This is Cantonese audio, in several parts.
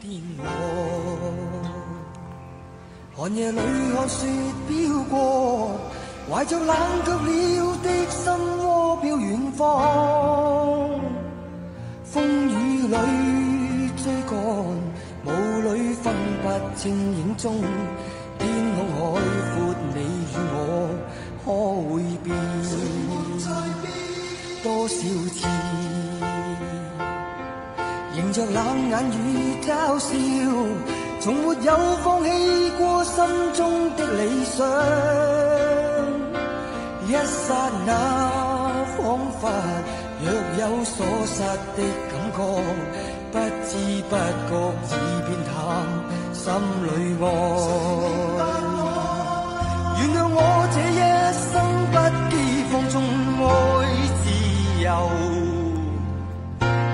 天我，寒夜裏看雪飄過，懷着冷卻了的心窩飄遠方。風雨裏追趕，霧裏分不清影蹤，天空海闊，你與我可會變？多少次迎着冷眼與嘲笑，從沒有放棄過心中的理想。一剎那彷彿若有所失的感覺，不知不覺已變淡心裏愛。原諒我這一生不羈放縱愛自由，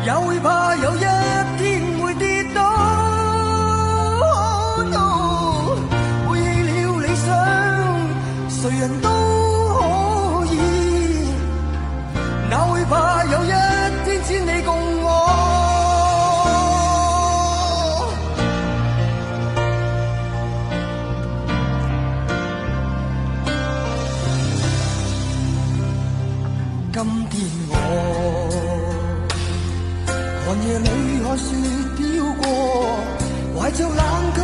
也會怕有一天會跌倒。背棄了理想，誰人都可以，哪會怕有一天只你共我。今天我寒夜裏看雪飄過，懷着冷卻